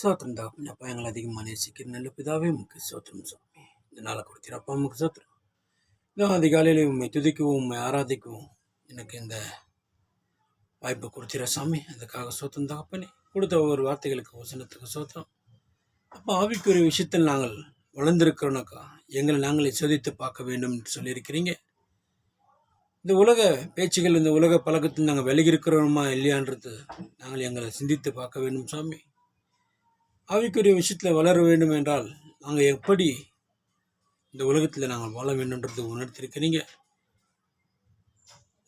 சோத்திரம் தகப்பனே. அப்பா, எங்களை அதிகமாக நேசிக்கிற நல்ல பிதாவே உமக்கு சோத்திரம் சாமி. இந்த நாளை கொடுத்திர அப்பா உமக்கு சோத்திரம். நான் அதிகாலையில் உண்மை துதிக்கவும் உண்மை ஆராதிக்கவும் எனக்கு இந்த வாய்ப்பு கொடுத்திர சாமி. அதுக்காக சோத்திரம் தகப்பனே. கொடுத்த ஒவ்வொரு வார்த்தைகளுக்கு வசனத்துக்கு சோத்திரம். அப்போ ஆவிக்குரிய விஷயத்தில் நாங்கள் வளர்ந்திருக்கிறோனாக்கா எங்களை நாங்களே சோதித்து பார்க்க வேண்டும் என்று சொல்லியிருக்கிறீங்க. இந்த உலக பேச்சுகள், இந்த உலக பழக்கத்தில் நாங்கள் விலகி இருக்கிறோமா இல்லையான்றது நாங்கள் எங்களை சிந்தித்து பார்க்க வேண்டும் சாமி. ஆவிக்குரிய விஷயத்தில் வளர வேண்டும் என்றால் நாங்கள் எப்படி இந்த உலகத்தில் நாங்கள் வாழ வேண்டும்ன்றது உணர்த்திருக்கிறீங்க.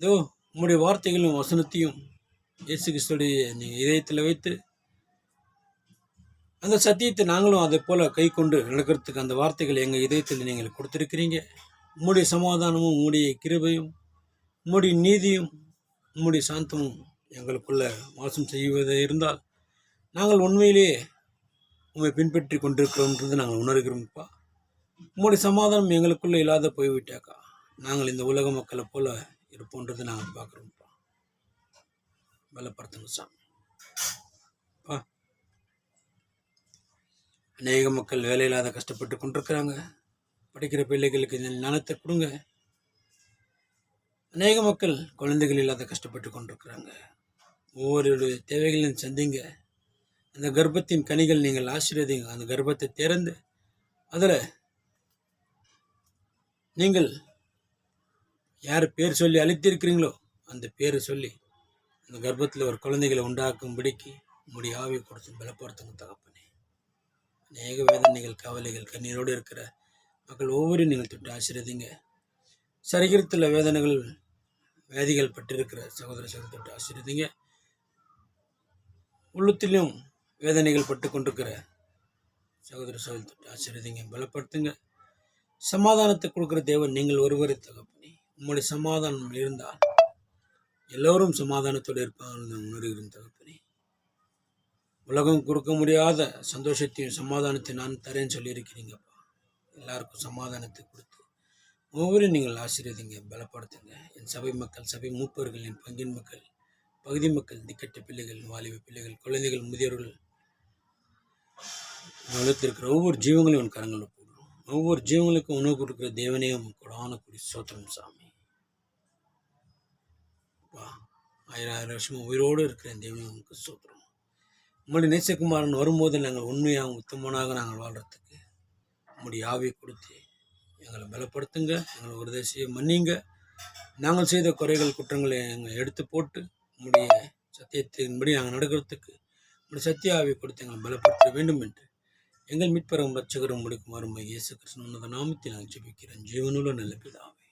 இதோ உங்களுடைய வார்த்தைகளும் வசனத்தையும் இயேசு கிறிஸ்துடைய நீங்கள் இதயத்தில் வைத்து அந்த சத்தியத்தை நாங்களும் அதை போல் கை கொண்டு நடக்கிறதுக்கு அந்த வார்த்தைகள் எங்கள் இதயத்தில் நீங்கள் கொடுத்துருக்கிறீங்க. உங்களுடைய சமாதானமும் உங்களுடைய கிருபையும் உங்களுடைய நீதியும் உங்களுடைய சாந்தமும் எங்களுக்குள்ள வாசம் செய்வதாக இருந்தால் நாங்கள் உண்மையிலேயே உண்மை பின்பற்றி கொண்டிருக்கிறோம்ன்றது நாங்கள் உணர்கிறோம்ப்பா. உங்களுடைய சமாதானம் எங்களுக்குள்ளே இல்லாத போய்விட்டாக்கா நாங்கள் இந்த உலக மக்களை போல இருப்போன்றது நாங்கள் பார்க்குறோம்ப்பா. பலப்படுத்துங்க சாமி. அநேக மக்கள் வேலை இல்லாத கஷ்டப்பட்டு கொண்டிருக்கிறாங்க. படிக்கிற பிள்ளைகளுக்கு ஞானத்தை கொடுங்க. அநேக மக்கள் குழந்தைகள் இல்லாத கஷ்டப்பட்டு கொண்டிருக்கிறாங்க. ஒவ்வொரு தேவைகளையும் சந்திங்க. அந்த கர்ப்பத்தின் கனிகள் நீங்கள் ஆசீர்வதிங்க. அந்த கர்ப்பத்தை திறந்து அதில் நீங்கள் யார் பேர் சொல்லி அழைத்திருக்கிறீங்களோ அந்த பேரை சொல்லி அந்த கர்ப்பத்தில் ஒரு குழந்தைகளை உண்டாக்கும்படிக்கு உங்களுடைய ஆவியை கொடுத்து பலப்படுத்துங்க தகப்பனே. அநேக வேதனைகள், கவலைகள், கண்ணீரோடு இருக்கிற மக்கள் ஒவ்வொரு நீங்கள் தொட்டு ஆசீர்வதிங்க. சரீரத்தில் வேதனைகள், வேதிகள் பட்டிருக்கிற சகோதர சகோதரி தொட்டு ஆசீர்வதிங்க. உள்ளத்திலும் வேதனைகள் பட்டு கொண்டிருக்கிற சகோதர சகோதரி தொட்டு ஆசீர்வதிங்க, பலப்படுத்துங்க. சமாதானத்தை கொடுக்குற தேவன் நீங்கள் ஒருவரை தகப்பனே. உங்களுடைய சமாதானம் இருந்தால் எல்லோரும் சமாதானத்தோடு இருப்பாங்க உணர்கிறேன் தகப்பனே. உலகம் கொடுக்க முடியாத சந்தோஷத்தையும் சமாதானத்தை நான் தரேன்னு சொல்லியிருக்கிறீங்கப்பா. எல்லாருக்கும் சமாதானத்தை கொடுத்து ஒவ்வொரு நீங்கள் ஆசீர்வதிங்க, பலப்படுத்துங்க. என் சபை மக்கள், சபை மூப்பர்கள், என் பங்கின் மக்கள், பகுதி மக்கள், திக்கட்ட பிள்ளைகள், வாலிப பிள்ளைகள், குழந்தைகள், முதியோர்கள், உலகத்திற்கிற ஒவ்வொரு ஜீவங்களையும் உன் கரங்களில் போடுறோம். ஒவ்வொரு ஜீவங்களுக்கும் உணவு கொடுக்குற தேவனையும் கொடான கூடி சோத்திரம் சாமி. 1000 வருஷமும் உயிரோடு இருக்கிற தேவனையும் உங்களுக்கு சோத்திரம். உங்களுடைய நேசகுமாரன் வரும்போது நாங்கள் உண்மையாக உத்தமனாக நாங்கள் வாழ்கிறதுக்கு உங்களுடைய ஆவியை கொடுத்து எங்களை பலப்படுத்துங்க. எங்களை ஒரு தேசிய மன்னிங்க. நாங்கள் செய்த குறைகள், குற்றங்களை எங்களை எடுத்து போட்டு உங்களுடைய சத்தியத்தின்படி நாங்கள் நடக்கிறதுக்கு உங்களுடைய சத்திய ஆவியை கொடுத்து எங்களை பலப்படுத்த வேண்டும் என்று எங்கள் மீட்பரும் ரட்சகரும் முடிக்கும் வரும் இயேசு கிறிஸ்துவின் நாமத்தில் நான் ஜெபிக்கிறேன். ஜீவனுள்ள நல்ல பிதாவே.